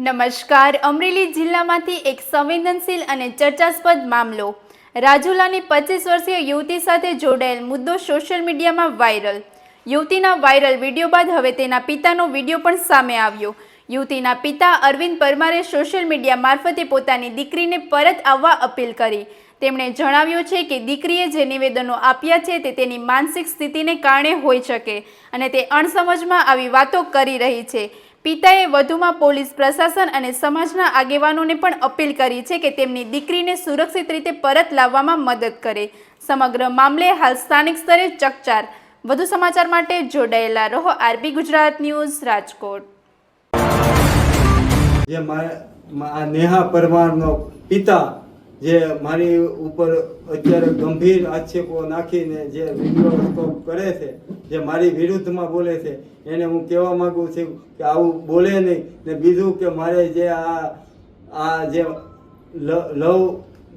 નમસ્કાર. અમરેલી જિલ્લામાંથી એક સંવેદનશીલ અને ચર્ચાસ્પદ મામલો. રાજુલાની 25 વર્ષીય યુવતી સાથે જોડાયેલ મુદ્દો સોશિયલ મીડિયામાં વાયરલ. યુવતીના વાયરલ વિડીયો બાદ હવે તેના પિતાનો વિડીયો પણ સામે આવ્યો. યુવતીના પિતા અરવિંદ પરમારે સોશિયલ મીડિયા મારફતે પોતાની દીકરીને પરત આવવા અપીલ કરી. તેમણે જણાવ્યું છે કે દીકરીએ જે નિવેદનો આપ્યા છે તે તેની માનસિક સ્થિતિને કારણે હોઈ શકે અને તે અણસમજમાં આવી વાતો કરી રહી છે. પિતાએ વધુમાં પોલીસ પ્રશાસન અને સમાજના આગેવાનોને પણ અપીલ કરી છે કે તેમની દીકરીને સુરક્ષિત રીતે પરત લાવવામાં મદદ કરે. સમગ્ર મામલે હાલ સ્થાનિક સ્તરે ચકચાર. વધુ સમાચાર માટે જોડાયેલા રહો આરબી ગુજરાત ન્યૂઝ, રાજકોટ. જે નેહા પરમારનો પિતા જે મારી ઉપર અત્યારે ગંભીર આક્ષેપો નાખીને જે વિડીયો કરે છે, જે મારી વિરુદ્ધમાં બોલે છે, એને હું કહેવા માંગુ છું કે આવું બોલે નહીં. ને બીજું કે મારે જે આ જે લવ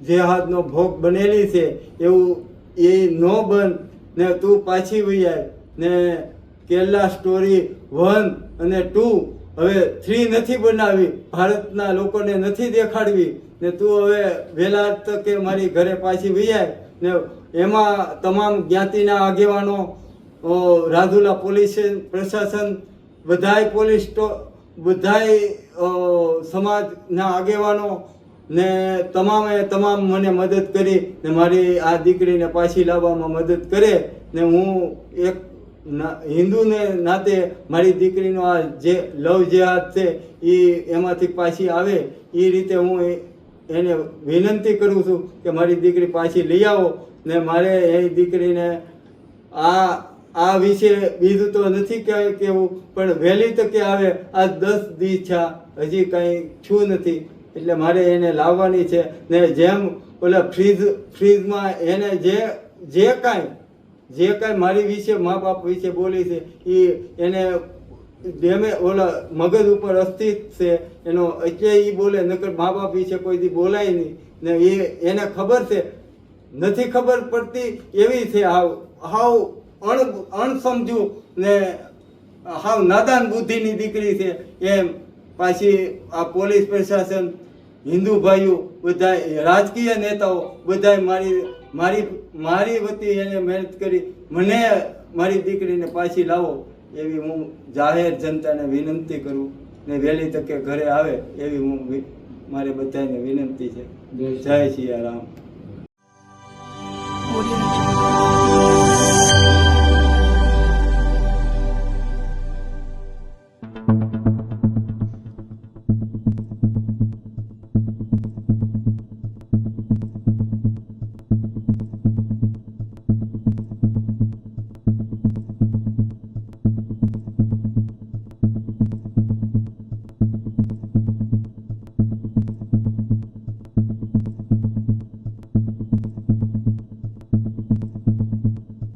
જેહાદનો ભોગ બનેલી છે એવું એ ન બન ને તું પાછી વહી આવ ને કેરલા સ્ટોરી 1 અને 2 હવે 3 નથી બનાવી, ભારતના લોકોને નથી દેખાડવી ને તું હવે વહેલા તકે મારી ઘરે પાછી વહી આવ ને એમાં તમામ જ્ઞાતિના આગેવાનો, રાજુલા પોલીસ પ્રશાસન, બધાય પોલીસ બધાય સમાજના આગેવાનો ને તમામ મને મદદ કરી ને મારી આ દીકરીને પાછી લાવવામાં મદદ કરે ને હું એક હિન્દુને નાતે મારી દીકરીનો આ જે લવ જેહાદ છે એ એમાંથી પાછી આવે એ રીતે હું એને વિનંતી કરું છું કે મારી દીકરી પાછી લઈ આવો ને મારે એ દીકરીને આ વિશે બીજું તો નથી કહેવું, પણ વહેલી તકે આવે. આ 10 દી થયા, હજી કંઈ છું નથી, એટલે મારે એને લાવવાની છે ને જેમ ઓલા ફ્રીજમાં એને જે કાંઈ મારી વિશે મા બાપ વિશે બોલી છે એ એને જેમે ઓલા મગજ ઉપર અસ્તિત્વ છે એનો એટલે એ બોલે, નકર મા બાપ વિશે કોઈ દી બોલાય નહીં ને એને ખબર છે. નથી ખબર પડતી એવી છે, હાવ અણસમજુ ને હાવ નાદાન બુદ્ધિની દીકરી છે એમ. પાછી આ પોલીસ પ્રશાસન, હિન્દુ ભાઈઓ, બધા રાજકીય નેતાઓ બધાય મારી વતી એને મહેનત કરી મને મારી દીકરીને પાછી લાવો એવી હું જાહેર જનતાને વિનંતી કરું ને વહેલી તકે ઘરે આવે એવી હું મારે બધાને વિનંતી છે. જય સિયારામ.